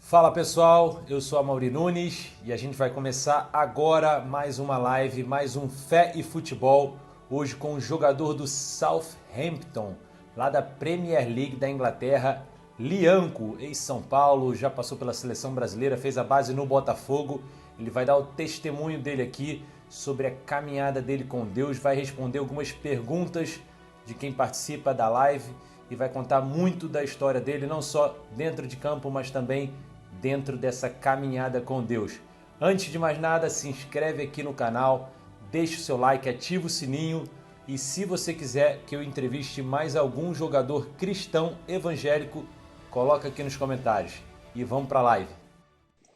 Fala pessoal, eu sou a Mauri Nunes e a gente vai começar agora mais uma live, mais um Fé e Futebol, hoje com um jogador do Southampton, lá da Premier League da Inglaterra, Lianco, ex-São Paulo, já passou pela seleção brasileira, fez a base no Botafogo. Ele vai dar o testemunho dele aqui sobre a caminhada dele com Deus, vai responder algumas perguntas de quem participa da live e vai contar muito da história dele, não só dentro de campo, mas também dentro dessa caminhada com Deus. Antes de mais nada, se inscreve aqui no canal, deixa o seu like, ativa o sininho e se você quiser que eu entreviste mais algum jogador cristão evangélico, coloca aqui nos comentários. E vamos para a live.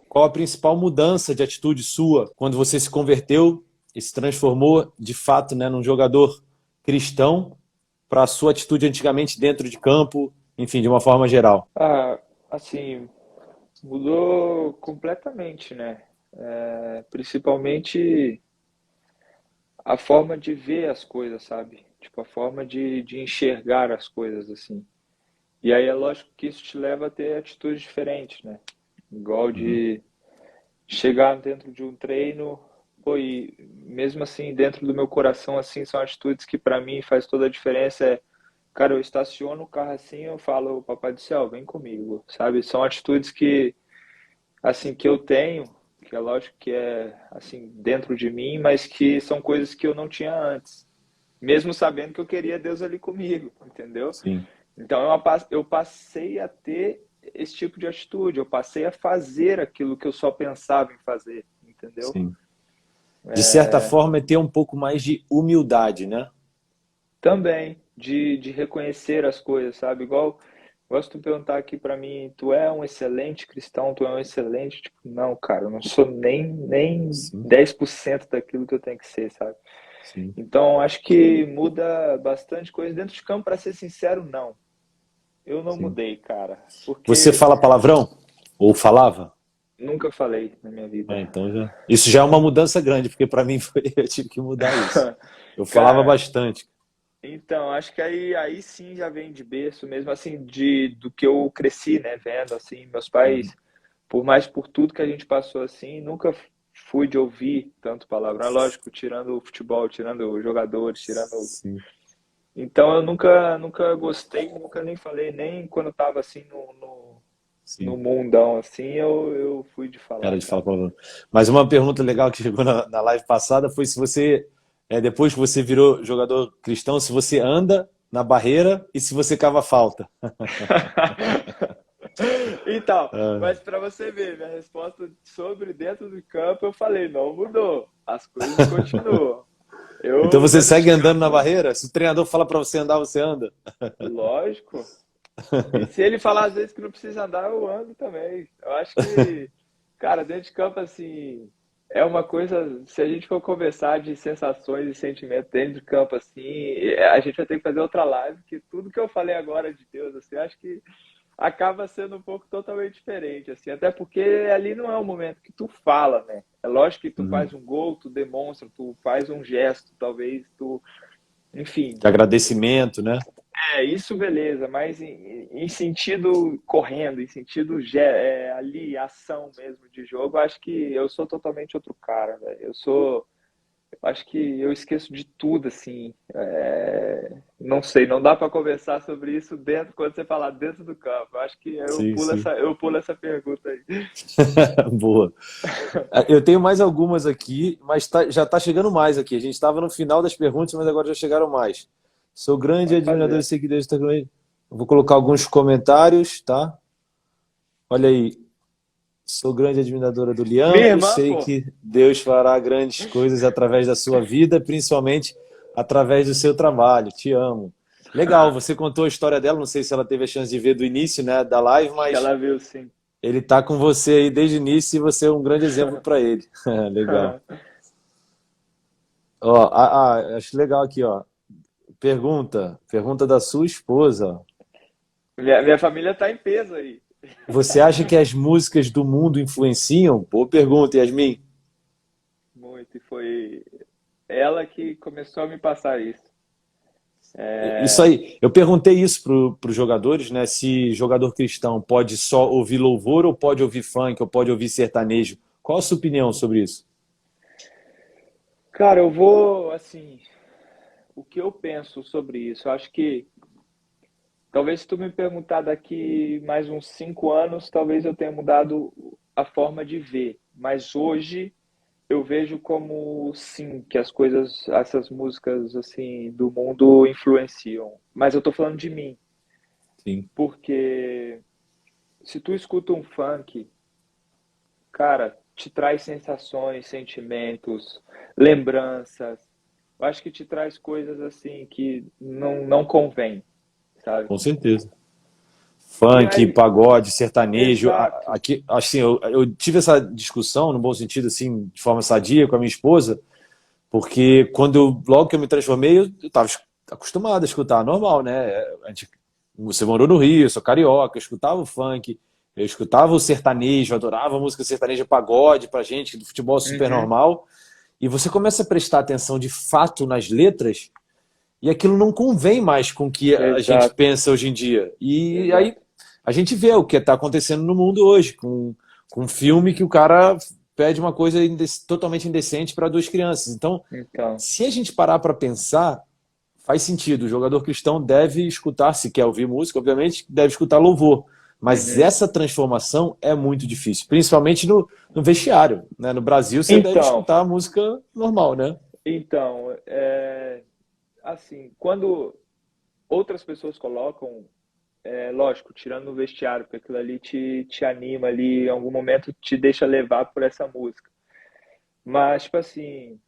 Qual a principal mudança de atitude sua quando você se converteu e se transformou de fato, num jogador cristão para a sua atitude antigamente dentro de campo, enfim, de uma forma geral? Assim, mudou completamente, né? Principalmente a forma de ver as coisas, sabe? Tipo, a forma de enxergar as coisas, assim. E aí é lógico que isso te leva a ter atitudes diferentes, né? Igual Uhum. de chegar dentro de um treino, pô, e mesmo assim, dentro do meu coração, assim, são atitudes que para mim faz toda a diferença. Cara, eu estaciono o carro assim, eu falo, Papai do Céu, vem comigo, sabe? São atitudes que, assim, que eu tenho, que é lógico que é, assim, dentro de mim, mas que são coisas que eu não tinha antes, mesmo sabendo que eu queria Deus ali comigo, entendeu? Sim, Então eu passei a ter esse tipo de atitude, eu passei a fazer aquilo que eu só pensava em fazer, entendeu? sim. De certa forma, é ter um pouco mais de humildade, né? Também de reconhecer as coisas, sabe? Igual, gosto de perguntar aqui pra mim, tu é um excelente cristão, tu é um excelente, tipo, não, cara, eu não sou nem Sim, 10% daquilo que eu tenho que ser, sabe? sim. Então, acho que muda bastante coisa dentro de campo, pra ser sincero, não. Eu não Sim. mudei, cara, Você porque fala palavrão? Ou falava? nunca falei na minha É, vida. então já. Isso já é uma mudança grande, porque para mim eu tive que mudar isso. Eu falava Cara, bastante. então, acho que aí sim já vem de berço mesmo, assim, do que eu cresci, né, vendo, assim, meus pais, Uhum. por mais por tudo que a gente passou, assim, nunca fui de ouvir tanto palavrão, é lógico, tirando o futebol, tirando os jogadores, tirando... Sim, Então eu nunca gostei, nunca nem falei, nem quando eu tava, assim, no sim. mundão, assim, eu fui de Era falar, de falar cara. palavrão. Mas uma pergunta legal que chegou na live passada foi se você, depois que você virou jogador cristão, se você anda na barreira e se você cava falta. Então, Ah. mas para você ver, minha resposta sobre dentro do campo, eu falei, não mudou. As coisas continuam. Então Eu, você dentro de segue andando na campo, barreira? Se o treinador fala para você andar, você anda? lógico. E se ele falar às vezes que não precisa andar, eu ando também. Eu acho que, cara, dentro de campo, assim, é uma coisa. Se a gente for conversar de sensações e sentimentos dentro de campo, assim, a gente vai ter que fazer outra live, que tudo que eu falei agora de Deus, assim, eu acho que acaba sendo um pouco totalmente diferente, assim, até porque ali não é o momento que tu fala, né? É lógico que tu Uhum. faz um gol, tu demonstra, tu faz um gesto, talvez tu, enfim, De agradecimento, né? isso beleza, mas em sentido correndo, em sentido ali, ação mesmo de jogo, eu acho que eu sou totalmente outro cara, velho. Acho que eu esqueço de tudo, assim. Não sei, não dá para conversar sobre isso dentro, quando você falar dentro do campo. Eu acho que Sim, sim. eu pulo essa pergunta aí. Boa. Eu tenho mais algumas aqui, mas já está chegando mais aqui. A gente estava no final das perguntas, mas agora já chegaram mais. Sou grande Pode admirador e fazer. seguidor de Instagram. Eu vou colocar alguns comentários, tá? Olha aí. Sou grande admiradora do Minha Lianco. irmã, Sei pô. que Deus fará grandes coisas através da sua vida, principalmente através do seu trabalho. Te amo. Legal, você contou a história dela. Não sei se ela teve a chance de ver do início, né, da live, Acho que mas ela viu, sim. ele tá com você aí desde o início e você é um grande exemplo para ele. Legal. Ó, acho legal aqui, ó. Pergunta da sua esposa. Minha família tá em peso aí. Você acha que as músicas do mundo influenciam? Boa pergunta, Yasmin. Muito. E foi ela que começou a me passar isso. Isso aí. Eu perguntei isso para os jogadores, né? Se jogador cristão pode só ouvir louvor, ou pode ouvir funk, ou pode ouvir sertanejo. Qual a sua opinião sobre isso? Cara, eu vou, assim, o que eu penso sobre isso? Eu acho que talvez se tu me perguntar daqui mais uns 5 anos, talvez eu tenha mudado a forma de ver. Mas hoje eu vejo como sim, que as coisas, essas músicas assim do mundo influenciam. Mas eu tô falando de mim, Sim, porque se tu escuta um funk, cara, te traz sensações, sentimentos, lembranças. Eu acho que te traz coisas assim que não convém, sabe? com certeza. E Funk, aí, pagode, sertanejo. exato. Aqui, assim, eu tive essa discussão, no bom sentido, assim, de forma sadia com a minha esposa, porque logo que eu me transformei, eu estava acostumado a escutar, normal, né? Você morou no Rio, eu sou carioca, eu escutava o funk, eu escutava o sertanejo, eu adorava a música sertaneja, pagode pra gente, do futebol super Uhum, normal. E você começa a prestar atenção de fato nas letras, e aquilo não convém mais com o que a gente exato, pensa hoje em dia. E aí exato. a gente vê o que está acontecendo no mundo hoje, com um filme que o cara pede uma coisa totalmente indecente para duas crianças. Então, Então, se a gente parar para pensar, faz sentido. O jogador cristão deve escutar, se quer ouvir música, obviamente, deve escutar louvor. Mas uhum. essa transformação é muito difícil, principalmente no vestiário, né? No Brasil, você deve Então, escutar a música normal, né? então, assim, quando outras pessoas colocam, lógico, tirando o vestiário, porque aquilo ali te anima ali, em algum momento te deixa levar por essa música. Mas, tipo assim,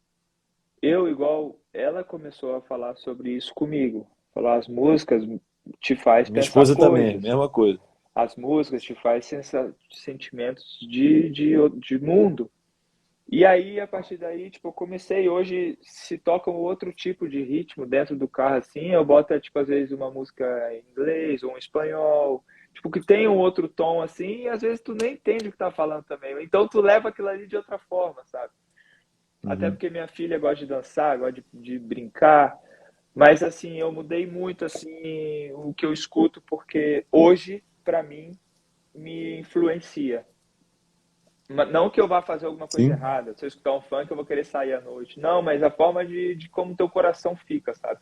eu, igual, ela começou a falar sobre isso comigo. Falar as músicas te faz Minha pensar esposa também, coisas. mesma coisa. As músicas te faz sentimentos de mundo. E aí, a partir daí, tipo, eu comecei hoje, se toca um outro tipo de ritmo dentro do carro, assim, eu boto, tipo, às vezes uma música em inglês ou em espanhol, tipo, que tem um outro tom, assim, e às vezes tu nem entende o que tá falando também. Então tu leva aquilo ali de outra forma, sabe? Até Uhum. porque minha filha gosta de dançar, gosta de brincar, mas, assim, eu mudei muito, assim, o que eu escuto, porque hoje, pra mim, me influencia. Não que eu vá fazer alguma coisa Sim, errada. Se eu escutar um funk, eu vou querer sair à noite. Não, mas a forma de como teu coração fica, sabe?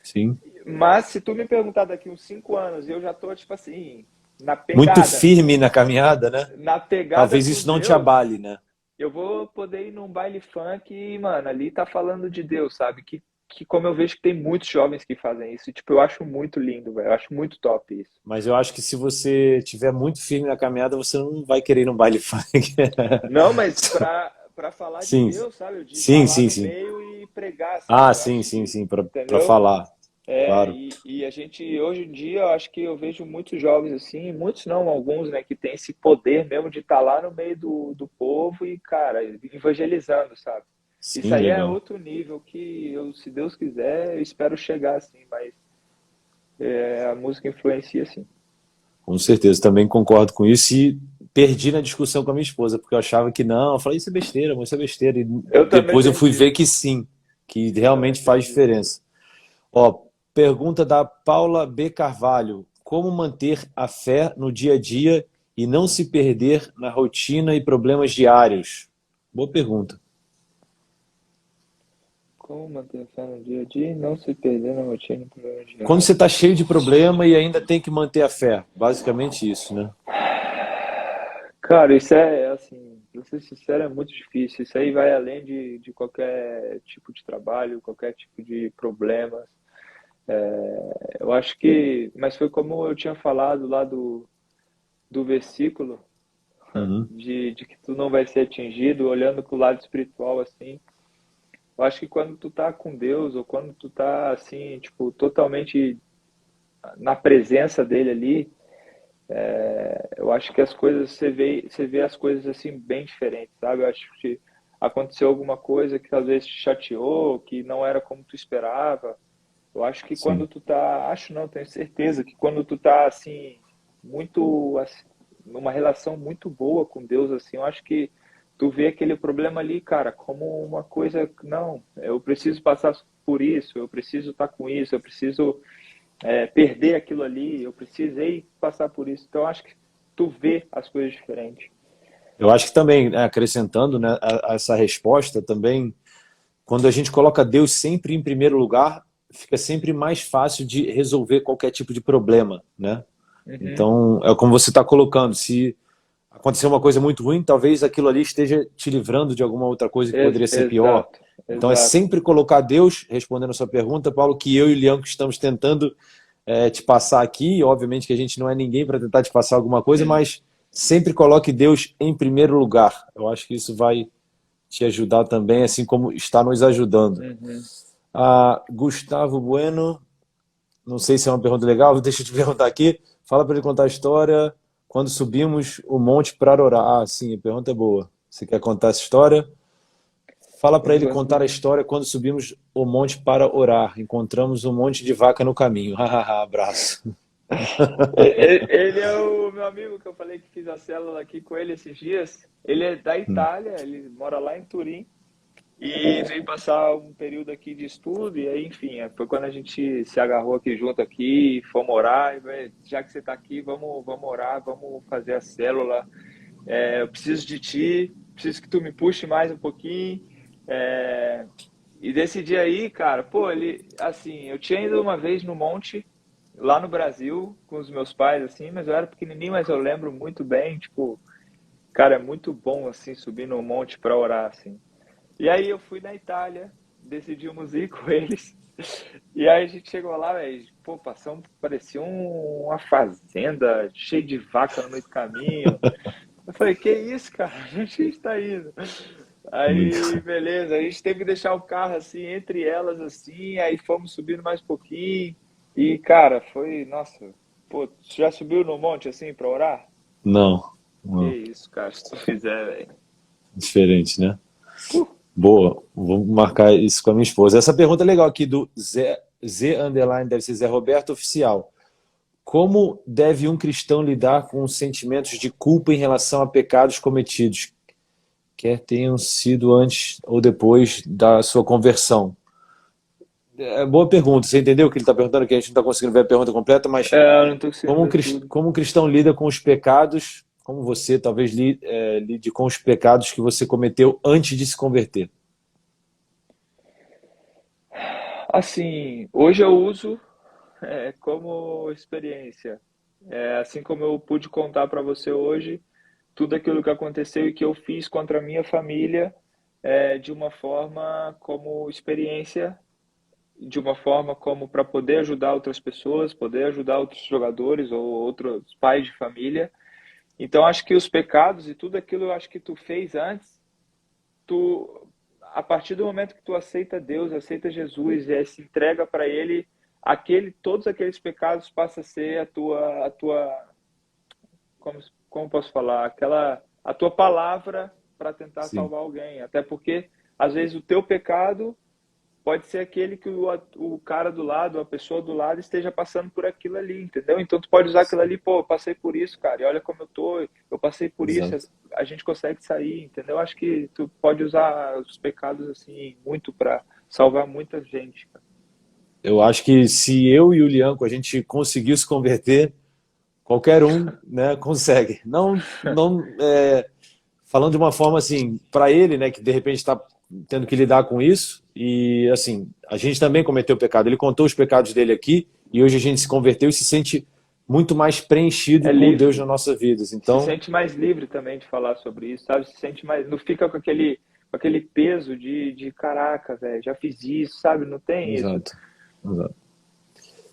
sim. Mas se tu me perguntar daqui uns 5 anos, eu já tô, tipo assim, na Muito pegada. firme na caminhada, né? Na pegada Talvez com isso não te Deus. abale, né? Eu vou poder ir num baile funk e, mano, ali tá falando de Deus, sabe? Que como eu vejo que tem muitos jovens que fazem isso. E, tipo, eu acho muito lindo, velho. Eu acho muito top isso. Mas eu acho que se você tiver muito firme na caminhada, você não vai querer ir no baile funk. Não, mas pra falar de Sim, Deus, sabe? De estar sim, lá sim, no sim. meio e pregar, Ah, sabe? Eu sim, acho sim, que, sim, para entendeu? falar, claro. E a gente, hoje em dia, eu acho que eu vejo muitos jovens assim, muitos não, alguns, né, que tem esse poder mesmo de estar lá no meio do povo e, cara, evangelizando, sabe? Isso Sim, aí é legal. outro nível que eu, se Deus quiser, eu espero chegar assim, mas a música influencia assim. Com certeza, também concordo com isso e perdi na discussão com a minha esposa, porque eu achava que não, eu falei, isso é besteira, amor, isso é besteira. E Eu também depois eu fui perdi, ver que sim, que eu também realmente faz perdi. diferença. Ó, pergunta da Paula B. Carvalho: como manter a fé no dia a dia e não se perder na rotina e problemas diários? Boa pergunta. Como manter fé no dia a dia e não se perder na rotina e problema Quando você diário? está cheio de problema e ainda tem que manter a fé, basicamente isso, né? Cara, isso é assim, pra ser sincero, é muito difícil. Isso aí vai além de qualquer tipo de trabalho, qualquer tipo de problemas. Eu acho que, mas foi como eu tinha falado lá do versículo, Uhum. de que tu não vai ser atingido, olhando pro lado espiritual assim. Eu acho que quando tu tá com Deus, ou quando tu tá assim, tipo, totalmente na presença dele ali, eu acho que as coisas, você vê as coisas assim bem diferentes, sabe? Eu acho que aconteceu alguma coisa que talvez te chateou, que não era como tu esperava. Eu acho que quando Sim, tu tá, acho não, tenho certeza que quando tu tá assim, muito, assim, numa relação muito boa com Deus, assim, eu acho que tu vê aquele problema ali, cara, como uma coisa, não, eu preciso passar. por isso, eu preciso estar com isso, eu preciso perder aquilo ali, eu precisei passar por isso. Então, acho que tu vê as coisas diferentes. Eu acho que também, né, acrescentando, né, a essa resposta também, quando a gente coloca Deus sempre em primeiro lugar, fica sempre mais fácil de resolver qualquer tipo de problema, né? Uhum. Então, é como você está colocando, se acontecer uma coisa muito ruim, talvez aquilo ali esteja te livrando de alguma outra coisa que poderia ser pior. Exato, Então, é exato. sempre colocar Deus, respondendo a sua pergunta, Paulo, que eu e o Lianco estamos tentando te passar aqui. Obviamente que a gente não é ninguém para tentar te passar alguma coisa, mas sempre coloque Deus em primeiro lugar. Eu acho que isso vai te ajudar também, assim como está nos ajudando. Uhum. Gustavo Bueno, não sei se é uma pergunta legal, deixa eu te perguntar aqui. Fala para ele contar a história quando subimos o monte para orar. Ah, sim, a pergunta é boa. Você quer contar essa história? Fala para ele contar a história quando subimos o monte para orar. Encontramos um monte de vaca no caminho. Hahaha, abraço. Ele é o meu amigo que eu falei que fiz a célula aqui com ele esses dias. Ele é da Itália, ele mora lá em Turim e veio passar um período aqui de estudo. E aí, enfim, foi quando a gente se agarrou aqui junto aqui, fomos orar. Já que você está aqui, vamos orar, vamos fazer a célula. Eu preciso de ti, preciso que tu me puxe mais um pouquinho. É, e desse dia aí, cara, pô, ele, assim, eu tinha ido uma vez no monte, lá no Brasil, com os meus pais, assim, mas eu era pequenininho, mas eu lembro muito bem, tipo, cara, é muito bom, assim, subir no monte pra orar, assim. E aí eu fui na Itália, decidimos ir com eles, e aí a gente chegou lá, velho, pô, passamos, parecia uma fazenda, cheia de vaca no meio do caminho. Eu falei, que isso, cara? Onde a gente tá indo? Aí, Muito. beleza, a gente teve que deixar o carro assim, entre elas, assim, aí fomos subindo mais um pouquinho. E, cara, foi, nossa, pô, tu já subiu no monte assim pra orar? Não, Que não. isso, cara, se tu fizer, velho. Diferente, né? Uh, Boa, vou marcar isso com a minha esposa. Essa pergunta é legal aqui do Z underline, deve ser Zé Roberto Oficial. Como deve um cristão lidar com os sentimentos de culpa em relação a pecados cometidos, quer tenham sido antes ou depois da sua conversão? Boa pergunta. Você entendeu o que ele está perguntando? Que a gente não está conseguindo ver a pergunta completa, mas eu não tô conseguindo ver tudo. como um cristão lida com os pecados, como você talvez lide com os pecados que você cometeu antes de se converter? Assim, hoje eu uso como experiência. Assim como eu pude contar para você hoje, tudo aquilo que aconteceu e que eu fiz contra a minha família, de uma forma como experiência, de uma forma como para poder ajudar outras pessoas, poder ajudar outros jogadores ou outros pais de família. Então acho que os pecados e tudo aquilo eu acho que tu fez antes, tu a partir do momento que tu aceita Deus, aceita Jesus e se entrega para ele, todos aqueles pecados passam a ser a tua como, como posso falar, a tua palavra para tentar Sim, salvar alguém. Até porque, às vezes, o teu pecado pode ser aquele que o cara do lado, a pessoa do lado esteja passando por aquilo ali, entendeu? Então tu pode usar aquilo ali, pô, eu passei por isso, cara, e olha como eu passei por isso, exato. a gente consegue sair, entendeu? Acho que tu pode usar os pecados assim muito para salvar muita gente, cara. Eu acho que se eu e o Lianco a gente conseguir se converter, qualquer um, né, consegue. Falando de uma forma assim, para ele, né, que de repente está tendo que lidar com isso, e assim, a gente também cometeu pecado. Ele contou os pecados dele aqui, e hoje a gente se converteu e se sente muito mais preenchido É com Deus livre. nas nossas vidas. Se Então, sente mais livre também de falar sobre isso, sabe? Se sente mais, não fica com aquele peso de caraca, velho, já fiz isso, sabe? Não tem isso. exato, exato.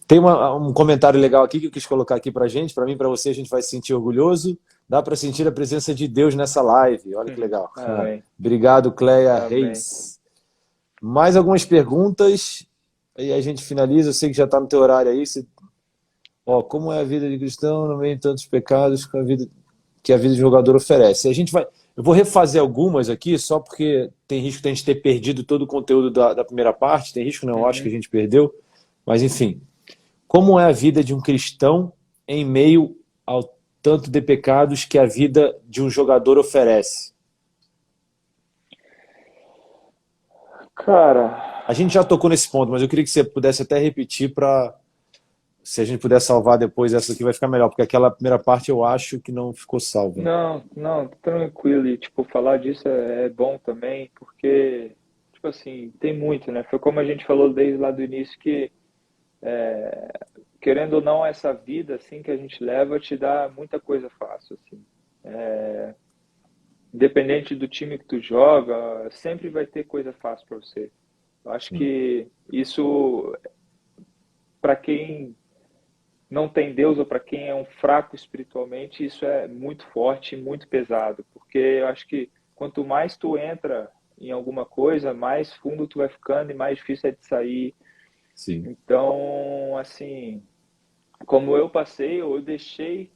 Tem um comentário legal aqui que eu quis colocar aqui pra gente, para mim, para você, a gente vai se sentir orgulhoso. Dá para sentir a presença de Deus nessa live. Olha que legal. Amém. Obrigado, Cleia Amém. Reis. Mais algumas perguntas e a gente finaliza. Eu sei que já está no teu horário aí. Como é a vida de cristão no meio de tantos pecados que a vida de jogador oferece? Eu vou refazer algumas aqui, só porque tem risco de a gente ter perdido todo o conteúdo da primeira parte. Tem risco, não, eu acho que a Uhum. gente perdeu. Mas, enfim, como é a vida de um cristão em meio ao tanto de pecados que a vida de um jogador oferece? Cara, A gente já tocou nesse ponto, mas eu queria que você pudesse até repetir para, se a gente puder salvar depois essa aqui vai ficar melhor, porque aquela primeira parte eu acho que não ficou salva. Não, não, tranquilo. E, tipo, falar disso é bom também, porque, tipo assim, tem muito, né? Foi como a gente falou desde lá do início, que, querendo ou não, essa vida, assim, que a gente leva, te dá muita coisa fácil, assim. Independente do time que tu joga, sempre vai ter coisa fácil para você. Eu acho Sim, que isso, para quem não tem Deus ou para quem é um fraco espiritualmente, isso é muito forte e muito pesado, porque eu acho que quanto mais tu entra em alguma coisa, mais fundo tu vai ficando e mais difícil é de sair. sim. Então, assim, como eu passei, eu deixei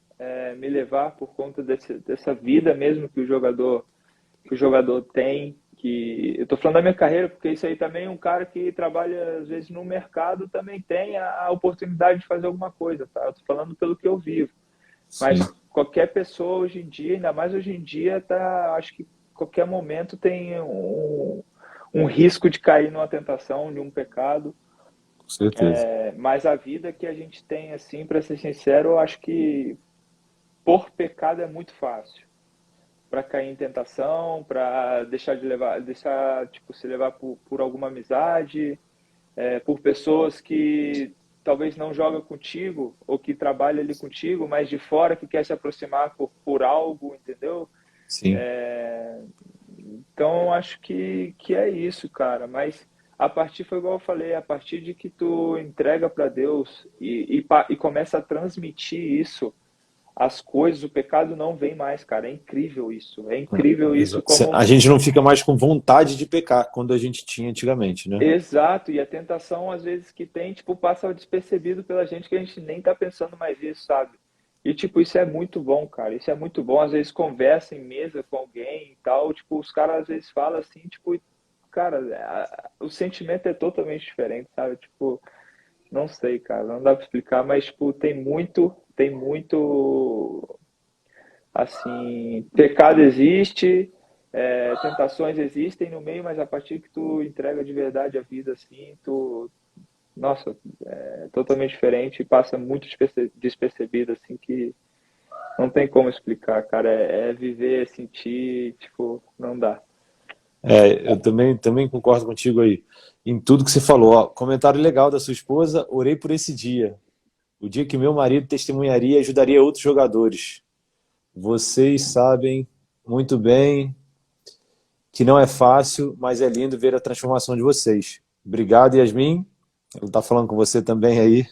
me levar por conta dessa vida mesmo que o jogador tem, que eu tô falando da minha carreira, porque isso aí também um cara que trabalha às vezes no mercado também tem a oportunidade de fazer alguma coisa, tá? Eu tô falando pelo que eu vivo, Sim, mas qualquer pessoa hoje em dia, ainda mais hoje em dia, tá, acho que qualquer momento tem um risco de cair numa tentação, de um pecado, com certeza. mas a vida que a gente tem, assim, para ser sincero, eu acho que por pecado é muito fácil para cair em tentação, para deixar de levar, deixar tipo se levar por alguma amizade, por pessoas que talvez não jogam contigo ou que trabalham ali contigo, mas de fora que quer se aproximar por algo, entendeu? Sim. Então acho que é isso, cara. Mas a partir foi igual eu falei, a partir de que tu entrega para Deus e começa a transmitir isso as coisas, o pecado não vem mais, cara. É incrível isso. É incrível isso A como. gente não fica mais com vontade de pecar quando a gente tinha antigamente, né? Exato, e a tentação, às vezes, que tem, tipo, passa despercebido pela gente que a gente nem tá pensando mais isso, sabe? E, tipo, isso é muito bom, cara. Isso é muito bom. Às vezes conversa em mesa com alguém e tal, tipo, os caras às vezes falam assim, tipo, cara, o sentimento é totalmente diferente, sabe? Tipo, não sei, cara, não dá pra explicar, mas, tipo, tem muito. Assim, pecado existe, tentações existem no meio, mas a partir que tu entrega de verdade a vida, assim, nossa, é totalmente diferente e passa muito despercebido, assim, que não tem como explicar, cara. É viver, é sentir, tipo, não dá. Eu também concordo contigo aí. Em tudo que você falou. Ó, comentário legal da sua esposa. Orei por esse dia. O dia que meu marido testemunharia e ajudaria outros jogadores. Vocês sabem muito bem que não é fácil, mas é lindo ver a transformação de vocês. Obrigado, Yasmin. Ele está falando com você também aí.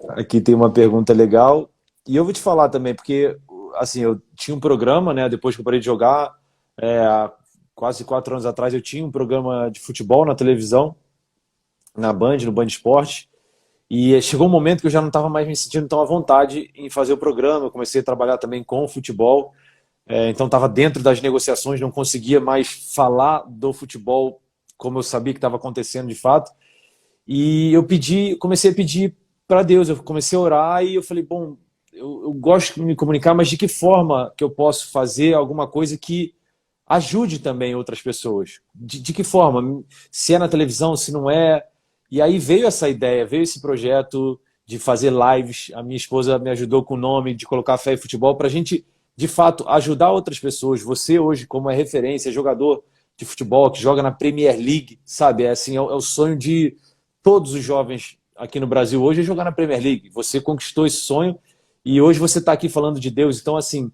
Aqui tem uma pergunta legal. E eu vou te falar também, porque assim, eu tinha um programa, né? Depois que eu parei de jogar, há quase 4 anos atrás, eu tinha um programa de futebol na televisão, na Band, no Band Esporte. E chegou um momento que eu já não estava mais me sentindo tão à vontade em fazer o programa. Eu comecei a trabalhar também com o futebol. Então estava dentro das negociações, não conseguia mais falar do futebol como eu sabia que estava acontecendo de fato. E eu comecei a pedir para Deus, eu comecei a orar e eu falei, bom, eu gosto de me comunicar, mas de que forma que eu posso fazer alguma coisa que ajude também outras pessoas? De que forma? Se é na televisão, se não é? E aí veio essa ideia, veio esse projeto de fazer lives. A minha esposa me ajudou com o nome de colocar Fé e Futebol para a gente, de fato, ajudar outras pessoas. Você hoje, como é referência, jogador de futebol que joga na Premier League, sabe? É assim, é o sonho de todos os jovens aqui no Brasil hoje é jogar na Premier League. Você conquistou esse sonho e hoje você está aqui falando de Deus. Então, assim,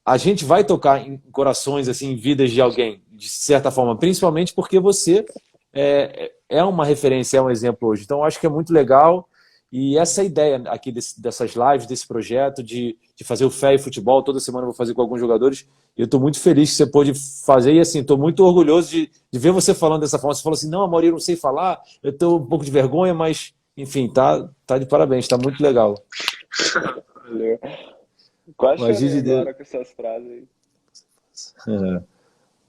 a gente vai tocar em corações, assim, em vidas de alguém, de certa forma, principalmente porque você é uma referência, é um exemplo hoje. Então, eu acho que é muito legal. E essa ideia aqui dessas lives, desse projeto, de fazer o Fé e Futebol, toda semana eu vou fazer com alguns jogadores. E eu estou muito feliz que você pôde fazer. E assim, estou muito orgulhoso de ver você falando dessa forma. Você falou assim: não, Amor, eu não sei falar, eu estou um pouco de vergonha, mas, enfim, tá de parabéns, está muito legal. Valeu. Quase O agir chorei de Deus. agora com essas frases aí.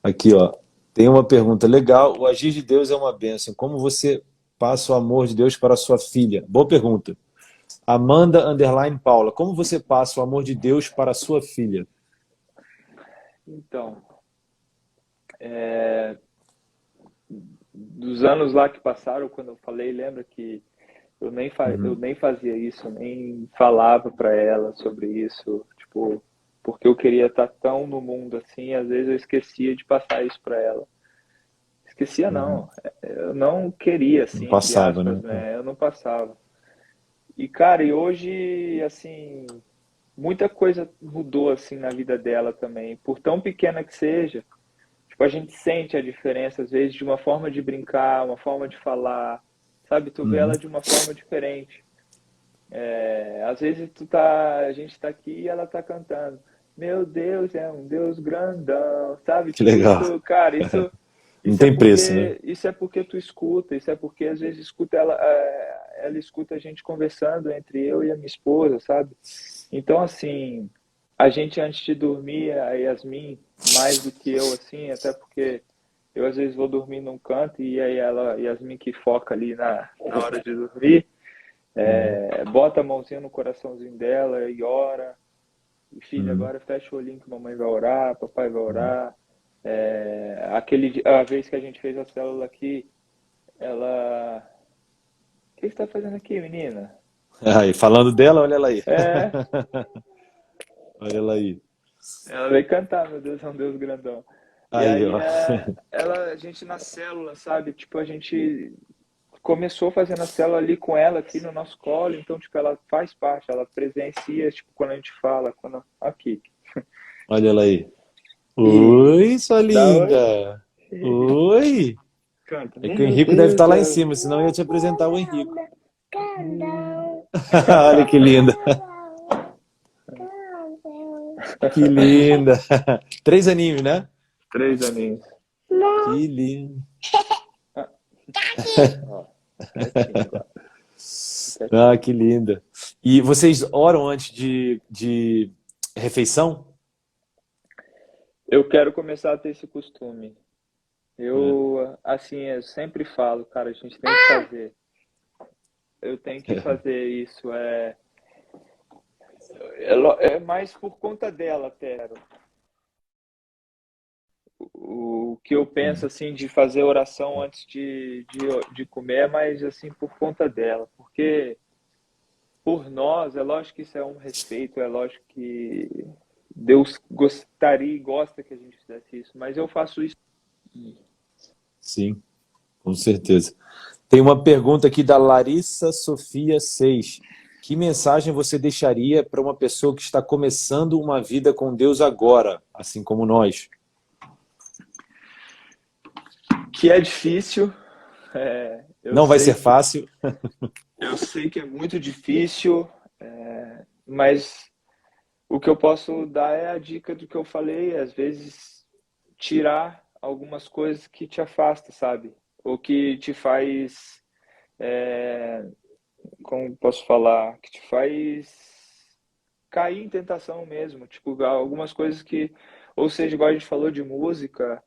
Aqui, ó. Tem uma pergunta legal. O agir de Deus é uma bênção. Como você passa o amor de Deus para a sua filha? Boa pergunta. Amanda underline Paula. Como você passa o amor de Deus para a sua filha? Então, dos anos lá que passaram, quando eu falei, lembra que eu nem fazia isso, eu nem falava para ela sobre isso, tipo, porque eu queria estar tão no mundo assim, às vezes eu esquecia de passar isso para ela. Esquecia Uhum. não, eu não queria, Não assim, entre passava, aspas, né? né? Eu não passava. E, cara, e hoje, assim, muita coisa mudou, assim, na vida dela também. Por tão pequena que seja, tipo, a gente sente a diferença, às vezes, de uma forma de brincar, uma forma de falar, sabe? Tu vê Uhum. ela de uma forma diferente. Às vezes a gente tá aqui e ela tá cantando. Meu Deus, é um Deus grandão, sabe? Que Tipo, legal. isso, cara, Não tem preço, né? isso é porque tu escuta, isso é porque às vezes escuta ela escuta a gente conversando entre eu e a minha esposa, sabe? Então, assim, a gente antes de dormir, a Yasmin, mais do que eu, assim, até porque eu às vezes vou dormir num canto e aí ela, Yasmin que foca ali na hora de dormir, Uhum. bota a mãozinha no coraçãozinho dela e ora. E filho, Uhum. agora fecha o olhinho que mamãe vai orar, papai vai Uhum. orar. A vez que a gente fez a célula aqui, ela. O que você está fazendo aqui, menina? Aí, falando dela, olha ela aí. É, Olha ela aí. ela veio cantar, meu Deus, é um Deus grandão. E Aí, aí, ó. a gente na célula, sabe? Tipo, a gente começou fazendo a célula ali com ela, aqui no nosso colo, então, tipo, ela faz parte, ela presencia, tipo, quando a gente fala, aqui. Olha ela aí. E Oi, sua dá oi, linda. Oi. canta, É que o meu Henrico deve estar Deus, lá em é cima, senão eu ia te apresentar o Henrico. Grandão, Olha que linda. Que linda. 3 aninhos, né? 3 aninhos. Que lindo. Ah, ó, quietinho agora. Ah, Quietinho. que linda. E vocês oram antes de refeição? Eu quero começar a ter esse costume. É. Assim, eu sempre falo, cara, a gente tem que fazer. Eu tenho que fazer isso. É mais por conta dela, até. O que eu penso, assim, de fazer oração antes de comer é mais, assim, por conta dela. Porque, por nós, é lógico que isso é um respeito, é lógico que Deus gostaria e gosta que a gente fizesse isso, mas eu faço isso. Sim, com certeza. Tem uma pergunta aqui da Larissa Sofia 6. Que mensagem você deixaria para uma pessoa que está começando uma vida com Deus agora, assim como nós? Que é difícil, Não vai ser fácil. eu sei que é muito difícil, mas o que eu posso dar é a dica do que eu falei, às vezes tirar algumas coisas que te afasta, sabe? Ou que te faz, é, como posso falar, que te faz cair em tentação mesmo, tipo, algumas coisas que, ou seja, igual a gente falou de música,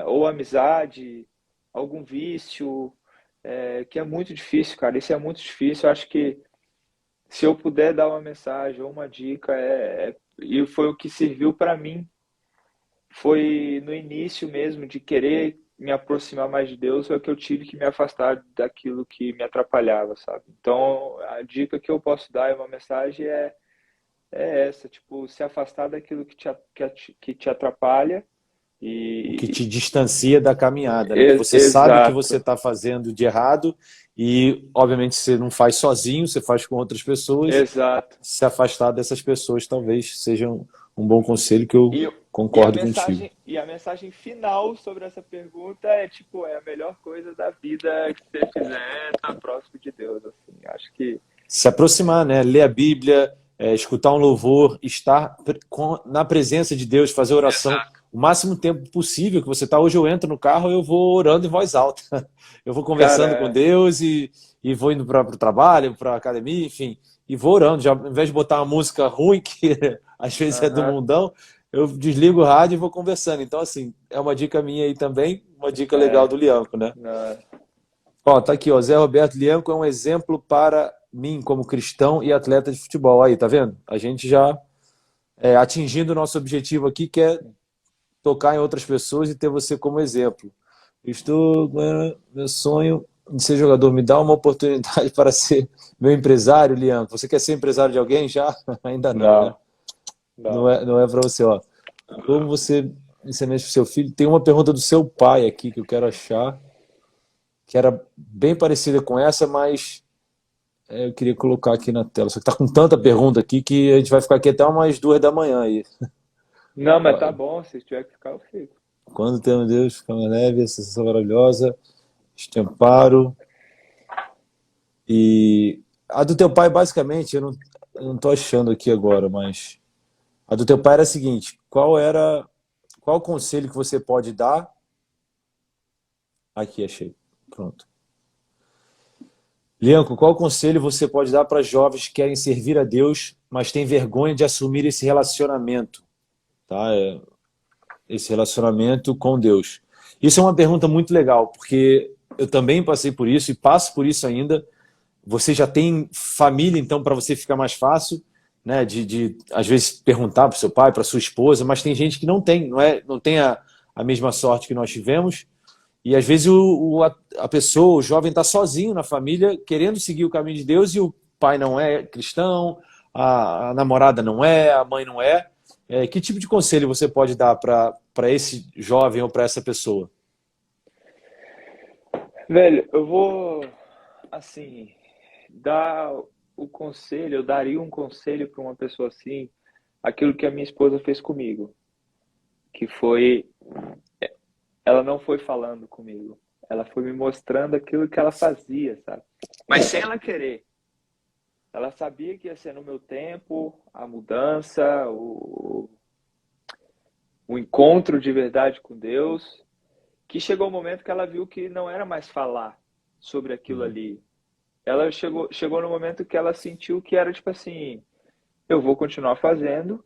ou amizade, algum vício, que é muito difícil, cara. Isso é muito difícil. Eu acho que se eu puder dar uma mensagem ou uma dica, e foi o que serviu para mim, foi no início mesmo de querer me aproximar mais de Deus, é que eu tive que me afastar daquilo que me atrapalhava, sabe? Então, a dica que eu posso dar, uma mensagem é essa, tipo, se afastar daquilo que te atrapalha O que e te distancia da caminhada, né? Que você sabe o que você exato, está fazendo de errado e, obviamente, você não faz sozinho, você faz com outras pessoas. exato. Se afastar dessas pessoas talvez seja um bom conselho que eu E, concordo contigo. e a mensagem final sobre essa pergunta é tipo, é a melhor coisa da vida que você fizer é estar próximo de Deus, assim. Acho que Se aproximar, né? Ler a Bíblia, escutar um louvor, estar na presença de Deus, fazer oração exato. o máximo tempo possível que você está. Hoje eu entro no carro, eu vou orando em voz alta. Eu vou conversando com Cara, Deus e vou indo para o trabalho, para a academia, enfim, e vou orando. Já, ao invés de botar uma música ruim, que às vezes é do aham, mundão, eu desligo o rádio e vou conversando. Então, assim, é uma dica minha aí também, uma dica legal é, do Lianco, né? na- Ó, tá aqui, ó. Zé Roberto Lianco é um exemplo para mim como cristão e atleta de futebol. Aí, tá vendo? A gente já atingindo o nosso objetivo aqui, que é tocar em outras pessoas e ter você como exemplo. Estou ganhando meu sonho de ser jogador. Me dá uma oportunidade para ser meu empresário, Liam. Você quer ser empresário de alguém já? Ainda não, né? Não, não. Não é para você, ó. Como você ensina isso pro seu filho? Tem uma pergunta do seu pai aqui que eu quero achar, que era bem parecida com essa, mas eu queria colocar aqui na tela. Só que tá com tanta pergunta aqui que a gente vai ficar aqui até umas 2 da manhã aí. Não, mas tá bom, se tiver que ficar, eu fico. Quando temos Deus, fica mais leve, a sensação maravilhosa, este amparo. E a do teu pai, basicamente, eu não tô achando aqui agora, mas a do teu pai era a seguinte: qual o conselho que você pode dar? Aqui, achei. Pronto. Lianco, qual conselho você pode dar para jovens que querem servir a Deus, mas têm vergonha de assumir esse relacionamento, tá? Esse relacionamento com Deus. Isso é uma pergunta muito legal, porque eu também passei por isso e passo por isso ainda. Você já tem família, então para você fica mais fácil, né? De às vezes perguntar para o seu pai, para sua esposa, mas tem gente que não tem, não tem a mesma sorte que nós tivemos. E às vezes a pessoa, o jovem, está sozinho na família, querendo seguir o caminho de Deus, e o pai não é cristão, a namorada não é, a mãe não é. Que tipo de conselho você pode dar para esse jovem ou para essa pessoa? Velho, eu vou, assim, dar o conselho, eu daria um conselho para uma pessoa assim, aquilo que a minha esposa fez comigo, que foi, ela não foi falando comigo, ela foi me mostrando aquilo que ela fazia, sabe? Mas sem ela querer. Ela sabia que ia ser no meu tempo, a mudança, o encontro de verdade com Deus, que chegou o momento que ela viu que não era mais falar sobre aquilo Uhum. ali. Ela chegou no momento que ela sentiu que era tipo assim, eu vou continuar fazendo,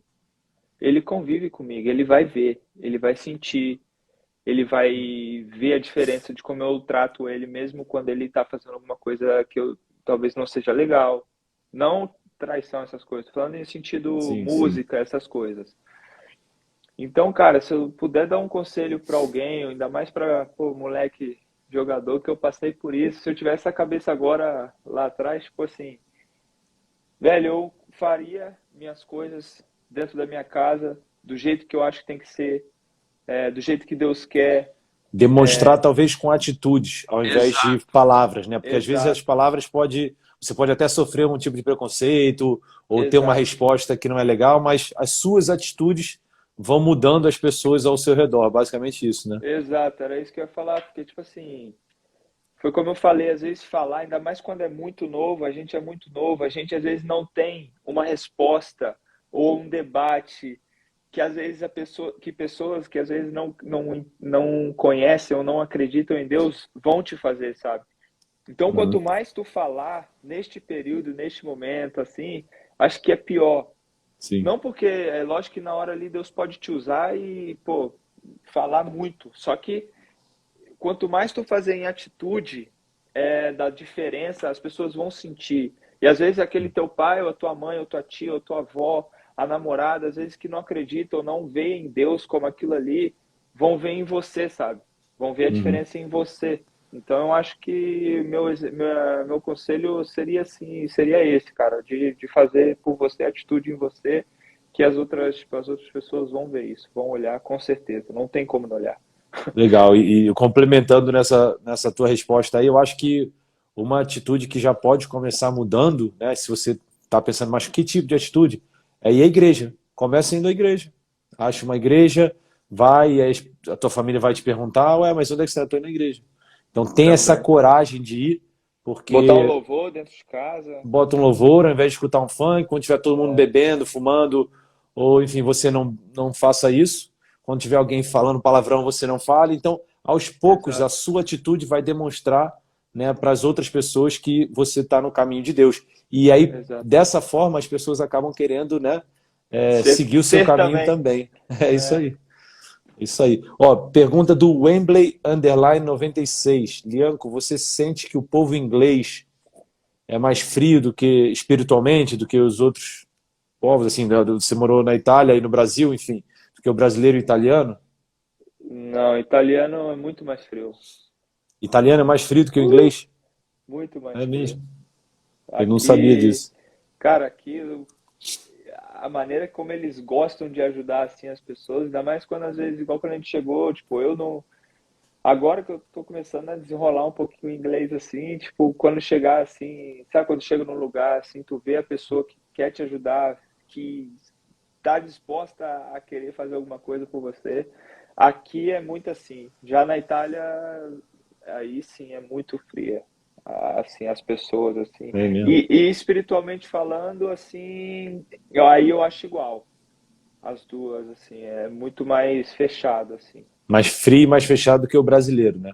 ele convive comigo, ele vai ver, ele vai sentir, ele vai ver a diferença de como eu trato ele mesmo quando ele está fazendo alguma coisa que eu talvez não seja legal. Não traição, essas coisas, tô falando em sentido Sim, sim. música, essas coisas. Então, cara, se eu puder dar um conselho para alguém, ainda mais para, pô, moleque jogador que eu passei por isso, se eu tivesse a cabeça agora lá atrás, tipo assim, velho, eu faria minhas coisas dentro da minha casa, do jeito que eu acho que tem que ser, do jeito que Deus quer. Demonstrar talvez com atitudes, ao invés de Exato, palavras, né? Porque às vezes as exato, palavras você pode até sofrer um tipo de preconceito ou ter uma exato, resposta que não é legal, mas as suas atitudes vão mudando as pessoas ao seu redor, basicamente isso, né? exato, era isso que eu ia falar, porque, tipo assim, foi como eu falei, às vezes falar, ainda mais quando é muito novo, a gente é muito novo, a gente às vezes não tem uma resposta ou um debate que às vezes que pessoas que às vezes não conhecem ou não acreditam em Deus vão te fazer, sabe? Então, quanto Uhum. mais tu falar neste período, neste momento, assim, acho que é pior. Sim. Não porque, é lógico que na hora ali Deus pode te usar e, pô, falar muito. Só que quanto mais tu fazer em atitude, da diferença, as pessoas vão sentir. E às vezes aquele teu pai, ou a tua mãe, ou tua tia, ou tua avó, a namorada, às vezes que não acredita ou não vê em Deus como aquilo ali, vão ver em você, sabe? Vão ver a Uhum. diferença em você. Então eu acho que meu conselho seria assim, seria esse, cara, de fazer por você atitude em você, que tipo, as outras pessoas vão ver isso, vão olhar com certeza. Não tem como não olhar. Legal. E complementando nessa tua resposta aí, eu acho que uma atitude que já pode começar mudando, né? Se você está pensando, mas que tipo de atitude? É ir à igreja. Começa indo à igreja. Acha uma igreja, vai, e aí a tua família vai te perguntar, ué, mas onde é que você está? Estou indo na igreja. Então tem essa Também. coragem de ir, Botar um porque louvor dentro de casa. bota um louvor ao invés de escutar um funk, quando tiver todo mundo É, bebendo, fumando, ou enfim, você não faça isso. Quando tiver alguém falando palavrão, você não fale. Então, aos poucos, a exato, sua atitude vai demonstrar, né, para as outras pessoas que você está no caminho de Deus. E aí, exato. dessa forma, as pessoas acabam querendo, né, seguir o seu Ser caminho também. também. É isso É. aí. Isso aí. Ó, pergunta do Wembley Underline 96. Lianco, você sente que o povo inglês é mais frio do que espiritualmente do que os outros povos, assim, né? Você morou na Itália e no Brasil, enfim, do que o brasileiro e o italiano? Não, italiano é muito mais frio. Italiano é mais frio do que o Uh, inglês? muito mais É frio. mesmo. Eu não sabia Aqui, disso. cara, aqui a maneira como eles gostam de ajudar assim as pessoas, ainda mais quando às vezes, igual quando a gente chegou, tipo, eu não. Agora que eu tô começando a desenrolar um pouquinho o inglês assim, tipo, quando chegar assim, sabe quando chega num lugar assim, tu vê a pessoa que quer te ajudar, que tá disposta a querer fazer alguma coisa por você. Aqui é muito assim. Já na Itália, aí sim é muito fria. Assim, as pessoas, assim. É mesmo. E espiritualmente falando, assim, aí eu acho igual. As duas, assim, é muito mais fechado, assim. Mais frio e mais fechado do que o brasileiro, né?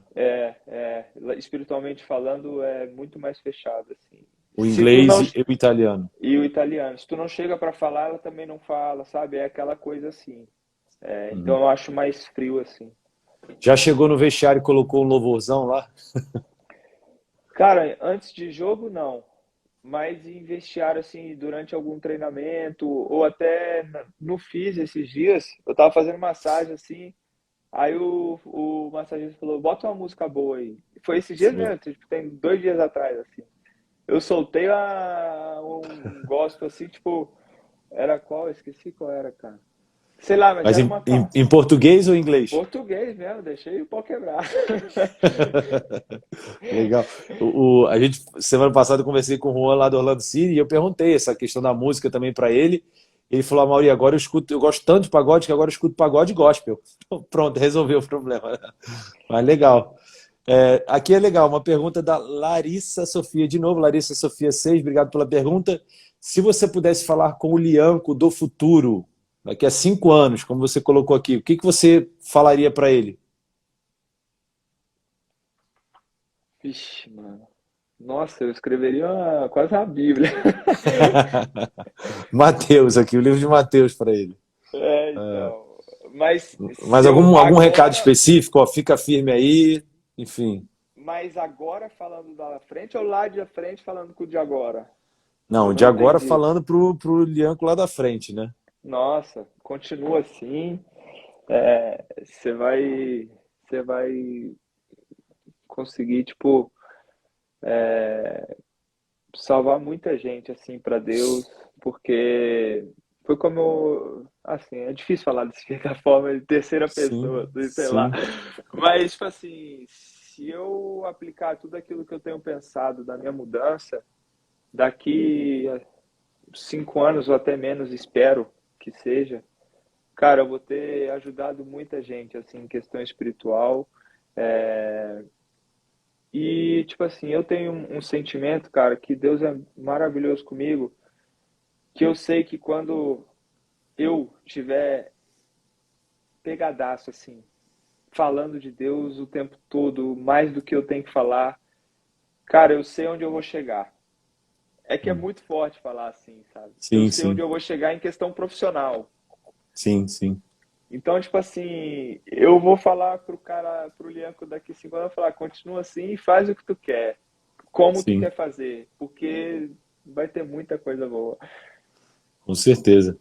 Espiritualmente falando, é muito mais fechado, assim. O Se tu inglês não, e o italiano. e o italiano, se tu não chega para falar, ela também não fala, sabe? É aquela coisa assim. Então Uhum. eu acho mais frio assim. Já chegou no vestiário e colocou um louvorzão lá? Cara, antes de jogo não, mas em vestiário assim, durante algum treinamento ou até no FIS esses dias, eu tava fazendo massagem assim, aí o massagista falou, bota uma música boa aí. Foi esses dias Sim. mesmo, tipo, tem 2 dias atrás assim. Eu soltei um gospel assim, tipo, era qual? Eu esqueci qual era, cara. Sei lá, mas Mas era uma em português ou em inglês? português mesmo, deixei o pau quebrar. Legal. A gente, semana passada, eu conversei com o Juan lá do Orlando City e eu perguntei essa questão da música também para ele. Ele falou: Mauri, agora eu gosto tanto de pagode que agora eu escuto pagode e gospel. Pronto, resolveu o problema. Mas legal. Aqui é legal, uma pergunta da Larissa Sofia. De novo, Larissa Sofia 6, obrigado pela pergunta. Se você pudesse falar com o Lianco do futuro, daqui a 5 anos, como você colocou aqui, o que que você falaria para ele? Vixe, mano. Nossa, eu escreveria quase a Bíblia. Mateus aqui, o livro de Mateus para ele. Então. Mas Mas se eu algum recado agora. específico, ó, fica firme aí, enfim. Mas agora falando da frente ou lá de frente falando com o de agora? Não, Eu de não agora entendi. falando pro Lianco lá da frente, né? Nossa, continua assim. Você vai. Você vai conseguir, tipo, salvar muita gente, assim, para Deus, porque foi como. Assim, é difícil falar dessa forma de terceira Sim, pessoa, assim, sei lá. sim, Mas, tipo assim, se eu aplicar tudo aquilo que eu tenho pensado da minha mudança, daqui a 5 anos ou até menos, espero que seja, cara, eu vou ter ajudado muita gente, assim, em questão espiritual. É, E, tipo assim, eu tenho um sentimento, cara, que Deus é maravilhoso comigo, que eu sei que quando eu tiver pegadaço, assim, falando de Deus o tempo todo, mais do que eu tenho que falar, cara, eu sei onde eu vou chegar. É que é muito forte falar assim, sabe? Eu sim, sei onde sim, eu vou chegar em questão profissional. sim, sim, Então, tipo assim, eu vou falar pro cara, pro Lianco daqui 5 anos, eu vou falar, continua assim e faz o que tu quer, como tu sim, quer fazer, porque vai ter muita coisa boa. com certeza.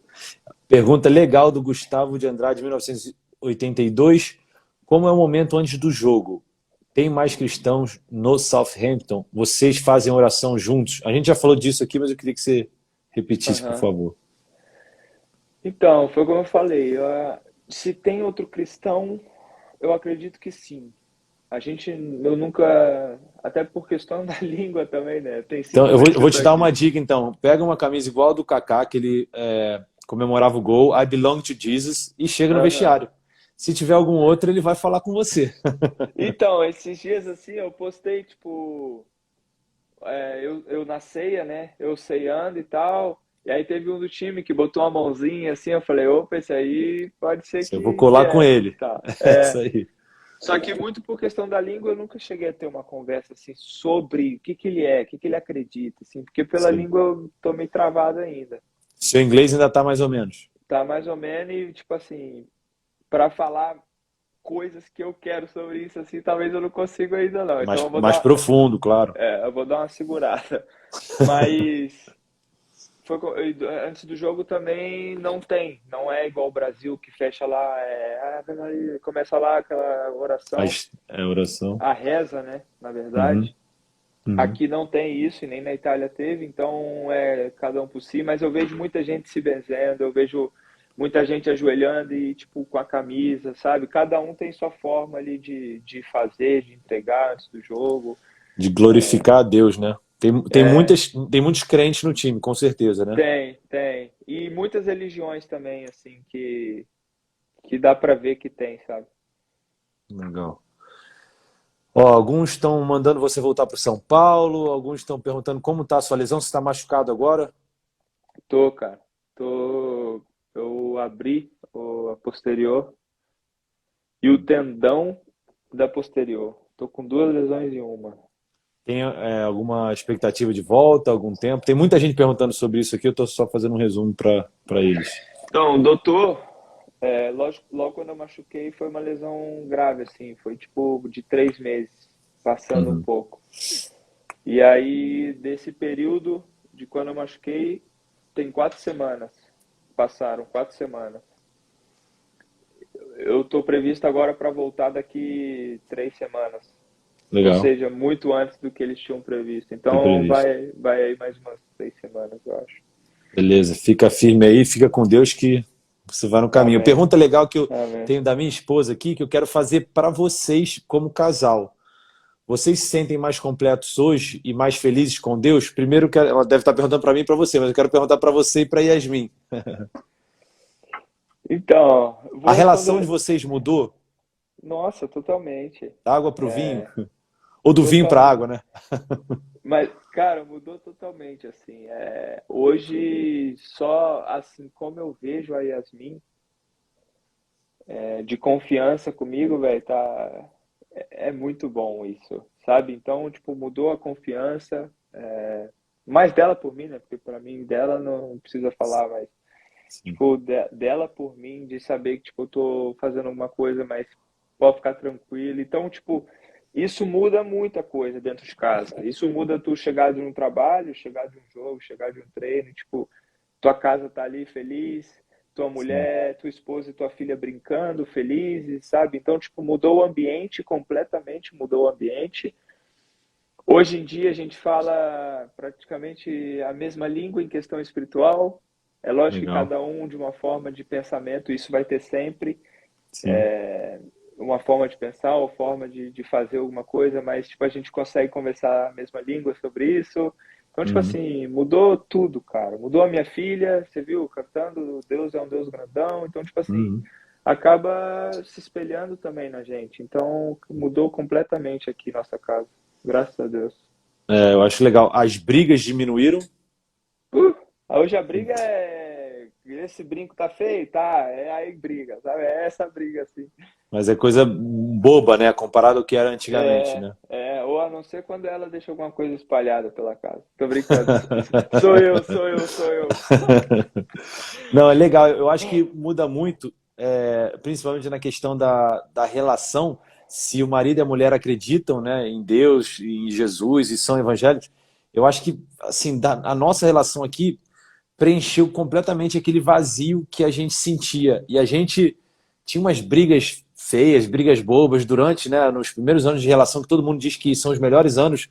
Pergunta legal do Gustavo de Andrade, 1982. Como é o momento antes do jogo? Tem mais cristãos no Southampton? Vocês fazem oração juntos? A gente já falou disso aqui, mas eu queria que você repetisse, por Aham. favor. Então, foi como eu falei, se tem outro cristão, eu acredito que sim. Eu nunca, até por questão da língua também, né? Tem Então, 5 anos eu que eu vou tô te dar uma aqui. dica, então. Pega uma camisa igual a do Kaká, que ele comemorava o gol, I belong to Jesus, e chega no Aham. vestiário. Se tiver algum outro, ele vai falar com você. Então, esses dias assim, eu postei, tipo, eu na ceia, né? Eu ceiando e tal. E aí teve um do time que botou uma mãozinha assim, eu falei, opa, esse aí pode ser Eu vou que colar com é. ele. Tá. É isso aí. Só que muito por questão da língua, eu nunca cheguei a ter uma conversa assim sobre o que que ele é, o que que ele acredita, assim, porque pela Sim. língua eu tô meio travado ainda. Seu inglês ainda está mais ou menos. Tá mais ou menos, e tipo assim, para falar coisas que eu quero sobre isso, assim, talvez eu não consiga ainda não. Então Mais profundo, claro. eu vou dar uma segurada. Mas Antes do jogo também não tem, não é igual o Brasil que fecha lá, Ave Maria, começa lá aquela oração, A oração. a reza, né, na Uhum, verdade. uhum. Aqui não tem isso e nem na Itália teve, então é cada um por si, mas eu vejo muita gente se benzendo, eu vejo muita gente ajoelhando e tipo com a camisa, sabe? Cada um tem sua forma ali de fazer, de entregar antes do jogo. De glorificar a Deus, né? É, Tem muitos crentes no time, com certeza, né? tem. E muitas religiões também, assim, que dá pra ver que tem, sabe? Legal. Ó, alguns estão mandando você voltar para São Paulo, alguns estão perguntando como está a sua lesão, se está machucado agora. Tô, cara. Eu abri a posterior e o tendão da posterior. Tô com duas lesões em uma. Tem alguma expectativa de volta, algum tempo? Tem muita gente perguntando sobre isso aqui, eu estou só fazendo um resumo para eles. Então, doutor, logo quando eu machuquei foi uma lesão grave, assim, foi tipo de 3 meses, passando um Uhum. pouco. E aí, desse período de quando eu machuquei, tem 4 semanas. Passaram 4 semanas. Eu tô previsto agora para voltar daqui 3 semanas. Ou Legal, seja, muito antes do que eles tinham previsto. que Então previsto. vai aí mais umas 3 semanas, eu acho. Beleza, fica firme aí, fica com Deus que você vai no caminho. Amém. Pergunta legal que eu Amém. tenho da minha esposa aqui, que eu quero fazer para vocês como casal. Vocês se sentem mais completos hoje e mais felizes com Deus? Primeiro, ela deve estar perguntando para mim e para você, mas eu quero perguntar para você e para Yasmin. Então, eu A vou relação de responder. vocês mudou Nossa, totalmente. da água para o vinho? É, Ou do vinho para a água, totalmente. né? Mas, cara, mudou totalmente, assim. Hoje, só assim como eu vejo a Yasmin, de confiança comigo, velho, tá. É muito bom isso, sabe? Então, tipo, mudou a confiança. Mais dela por mim, né? Porque pra mim, dela não precisa falar, mas, Sim. tipo, dela por mim, de saber que, tipo, eu tô fazendo alguma coisa, mas pode ficar tranquilo. Então, tipo, isso muda muita coisa dentro de casa. Isso muda tu chegar de um trabalho, chegar de um jogo, chegar de um treino, tipo, tua casa tá ali feliz, tua Sim. mulher, tua esposa e tua filha brincando, felizes, sabe? Então, tipo, mudou o ambiente completamente, mudou o ambiente. Hoje em dia a gente fala praticamente a mesma língua em questão espiritual. É lógico que Legal. cada um de uma forma de pensamento, isso vai ter sempre Sim. uma forma de pensar ou forma de fazer alguma coisa, mas tipo a gente consegue conversar a mesma língua sobre isso. Então, tipo Uhum. assim, mudou tudo, cara. Mudou a minha filha, você viu, cantando Deus é um Deus grandão. Então, tipo assim, Uhum. acaba se espelhando também na gente. Então, mudou completamente aqui nossa casa. Graças a Deus. É, eu acho legal. As brigas diminuíram. Uh, Hoje a briga é. Esse brinco tá feio? Tá. É aí briga, sabe? É essa briga assim. Mas é coisa boba, né? Comparado ao que era antigamente, né? Ou a não ser quando ela deixa alguma coisa espalhada pela casa. Tô brincando. Sou eu. Não, é legal. Eu acho que muda muito, principalmente na questão da relação. Se o marido e a mulher acreditam, né, em Deus, em Jesus e são evangélicos, eu acho que assim, a nossa relação aqui preencheu completamente aquele vazio que a gente sentia. E a gente tinha umas brigas feias, brigas bobas durante, né, nos primeiros anos de relação, que todo mundo diz que são os melhores anos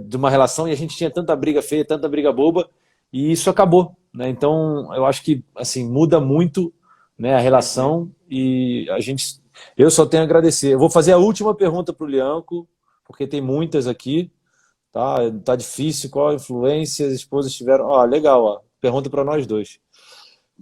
de uma relação, e a gente tinha tanta briga feia, tanta briga boba, e isso acabou, né? Então, eu acho que assim muda muito, né, a Uhum. relação e a gente, eu só tenho a agradecer. Eu vou fazer a última pergunta para o Lianco, porque tem muitas aqui. Tá difícil. Qual influência as esposas tiveram? Ó, legal, ó. Pergunta para nós dois.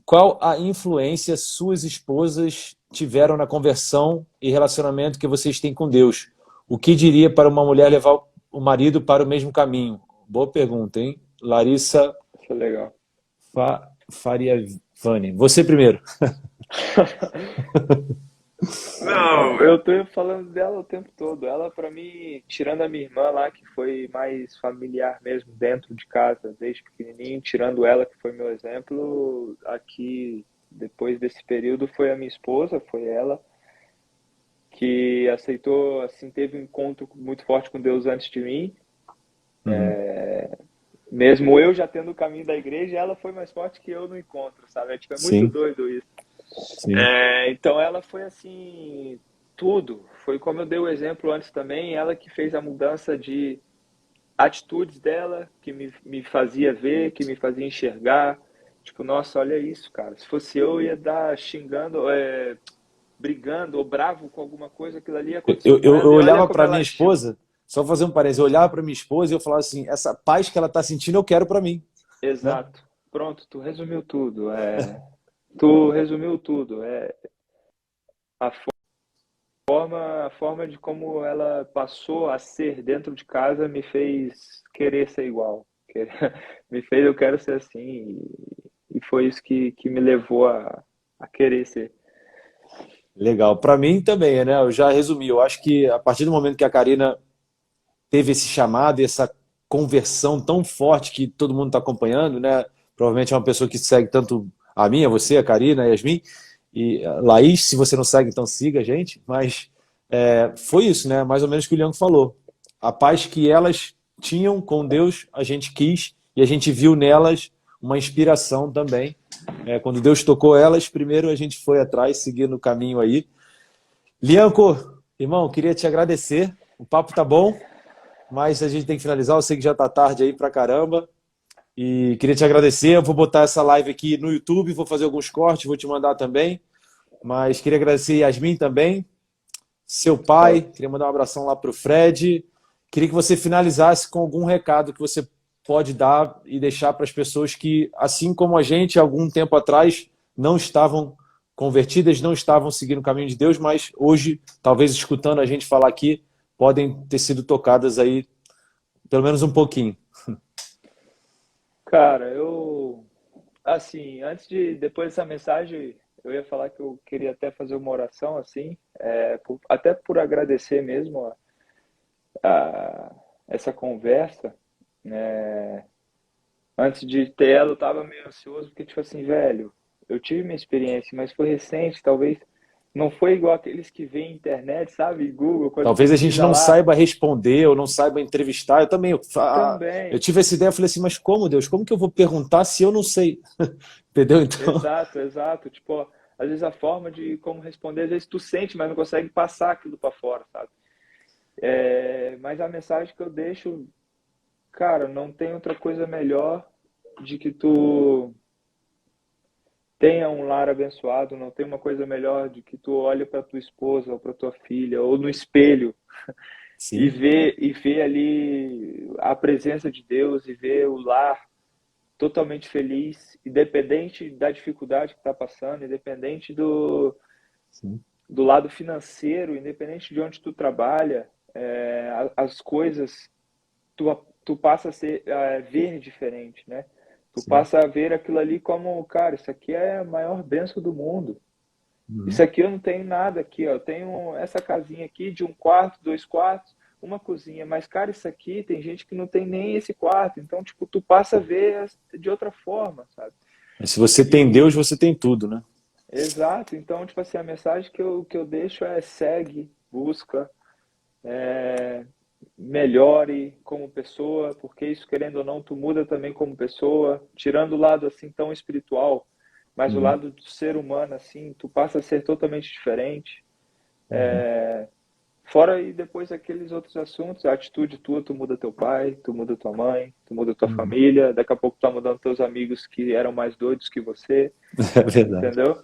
Qual a influência suas esposas tiveram na conversão e relacionamento que vocês têm com Deus? O que diria para uma mulher levar o marido para o mesmo caminho? Boa pergunta, hein? Larissa Isso é legal. Fariavani. Você primeiro. Não, eu tô falando dela o tempo todo. Ela, pra mim, tirando a minha irmã lá, que foi mais familiar mesmo, dentro de casa, desde pequenininho, tirando ela, que foi meu exemplo, aqui, depois desse período, foi a minha esposa, foi ela, que aceitou, assim, teve um encontro muito forte com Deus antes de mim. Uhum. Mesmo eu já tendo o caminho da igreja, ela foi mais forte que eu no encontro, sabe? Tipo, é muito Sim, doido isso. sim. Então ela foi assim, tudo. Foi como eu dei o exemplo antes também, ela que fez a mudança de atitudes dela, que me fazia ver, que me fazia enxergar. Tipo, nossa, olha isso, cara. Se fosse eu ia dar xingando, brigando ou bravo com alguma coisa, aquilo ali Eu, aconteceu eu, com eu ela e olha olhava como para minha ela agiu. esposa, só fazer um parênteses, eu olhava para minha esposa e eu falava assim, essa paz que ela está sentindo eu quero para mim, né? Exato. Pronto, tu resumiu tudo. Tu resumiu tudo. A a forma de como ela passou a ser dentro de casa me fez querer ser igual. Me fez eu quero ser assim. E foi isso que me levou a querer ser. Legal. Para mim também, né? Eu já resumi. Eu acho que a partir do momento que a Karina teve esse chamado e essa conversão tão forte que todo mundo está acompanhando, né? Provavelmente é uma pessoa que segue tanto a minha, você, a Karina, a Yasmin e a Laís. Se você não segue, então siga a gente. Mas foi isso, né? Mais ou menos o que o Leandro falou. A paz que elas tinham com Deus, a gente quis e a gente viu nelas uma inspiração também. Quando Deus tocou elas, primeiro a gente foi atrás, seguindo o caminho aí. Lianco, irmão, queria te agradecer. O papo tá bom, mas a gente tem que finalizar. Eu sei que já tá tarde aí pra caramba. E queria te agradecer. Eu vou botar essa live aqui no YouTube, vou fazer alguns cortes, vou te mandar também. Mas queria agradecer a Yasmin também, seu pai. Top. Queria mandar um abração lá pro Fred. Queria que você finalizasse com algum recado que você pode dar e deixar para as pessoas que, assim como a gente, algum tempo atrás, não estavam convertidas, não estavam seguindo o caminho de Deus, mas hoje, talvez escutando a gente falar aqui, podem ter sido tocadas aí, pelo menos um pouquinho. Cara, assim, depois dessa mensagem, eu ia falar que eu queria até fazer uma oração, assim, até por agradecer mesmo essa conversa, né? Antes de ter ela, eu tava meio ansioso, porque, tipo assim, velho, eu tive minha experiência, mas foi recente, talvez não foi igual aqueles que veem internet, sabe? Google, quando Talvez a gente pesquisa não lá, saiba responder ou não saiba entrevistar. Eu também. Eu também. tive essa ideia, eu falei assim, mas como, Deus? Como que eu vou perguntar se eu não sei? Entendeu? Então, Exato, exato. Tipo, ó, às vezes a forma de como responder, às vezes tu sente, mas não consegue passar aquilo pra fora, sabe? Mas a mensagem que eu deixo, cara, não tem outra coisa melhor de que tu tenha um lar abençoado, não tem uma coisa melhor de que tu olhe para tua esposa ou para tua filha ou no espelho sim, e vê ali a presença de Deus e ver o lar totalmente feliz, independente da dificuldade que está passando, independente sim, do lado financeiro, independente de onde tu trabalha, as coisas tu passa a ver diferente, né? Tu sim. passa a ver aquilo ali como, cara, isso aqui é a maior bênção do mundo. Isso Uhum. aqui eu não tenho nada aqui, ó. Eu tenho essa casinha aqui de um quarto, dois quartos, uma cozinha. Mas, cara, isso aqui tem gente que não tem nem esse quarto. Então, tipo, tu passa a ver de outra forma, sabe? Mas se você tem Deus, E, você tem tudo, né? exato. Então, tipo assim, a mensagem que eu deixo é segue, busca, melhore como pessoa, porque isso, querendo ou não, tu muda também como pessoa, tirando o lado assim tão espiritual, mas o Uhum. lado do ser humano assim, tu passa a ser totalmente diferente. Uhum. Fora e depois aqueles outros assuntos, a atitude tua, tu muda teu pai, tu muda tua mãe, tu muda tua Uhum. família, daqui a pouco tu tá mudando teus amigos que eram mais doidos que você, É verdade. entendeu?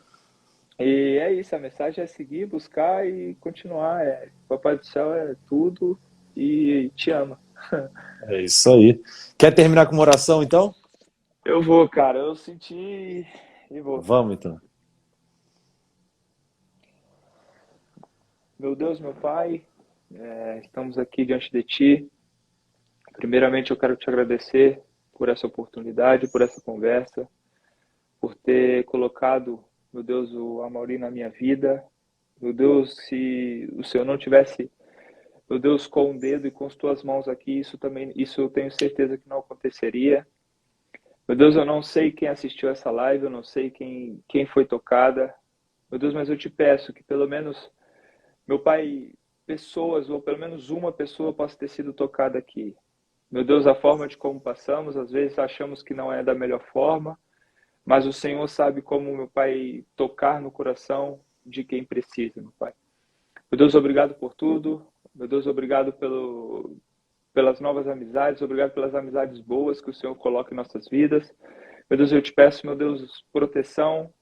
E é isso, a mensagem é seguir, buscar e continuar. Papai do céu é tudo e te ama. É isso aí. Quer terminar com uma oração, então? Eu vou, cara. Eu senti e vou. Vamos, então. Meu Deus, meu Pai, estamos aqui diante de Ti. Primeiramente, eu quero te agradecer por essa oportunidade, por essa conversa, por ter colocado, meu Deus, o Amaury na minha vida. Meu Deus, se o Senhor não tivesse, meu Deus, com o dedo e com as tuas mãos aqui, isso eu tenho certeza que não aconteceria. Meu Deus, eu não sei quem assistiu essa live, eu não sei quem foi tocada. Meu Deus, mas eu te peço que pelo menos meu pai, pessoas, ou pelo menos uma pessoa possa ter sido tocada aqui. Meu Deus, a forma de como passamos, às vezes achamos que não é da melhor forma, mas o Senhor sabe como, meu Pai, tocar no coração de quem precisa, meu Pai. Meu Deus, obrigado por tudo. Meu Deus, obrigado pelas novas amizades, obrigado pelas amizades boas que o Senhor coloca em nossas vidas. Meu Deus, eu te peço, meu Deus, proteção,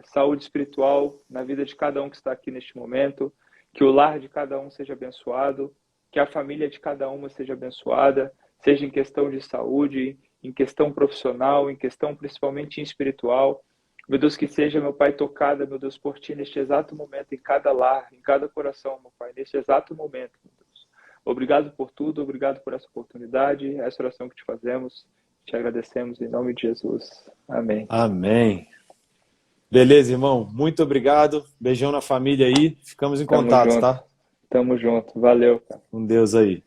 saúde espiritual na vida de cada um que está aqui neste momento, que o lar de cada um seja abençoado, que a família de cada uma seja abençoada, seja em questão de saúde, em questão profissional, em questão principalmente espiritual. Meu Deus, que seja, meu Pai, tocada, meu Deus, por Ti neste exato momento, em cada lar, em cada coração, meu Pai, neste exato momento, meu Deus. Obrigado por tudo, obrigado por essa oportunidade, essa oração que te fazemos, te agradecemos em nome de Jesus. Amém. Amém. Beleza, irmão. Muito obrigado. Beijão na família aí. Ficamos em Tamo contato, junto. tá? Tamo junto. Valeu, cara. Com Deus aí.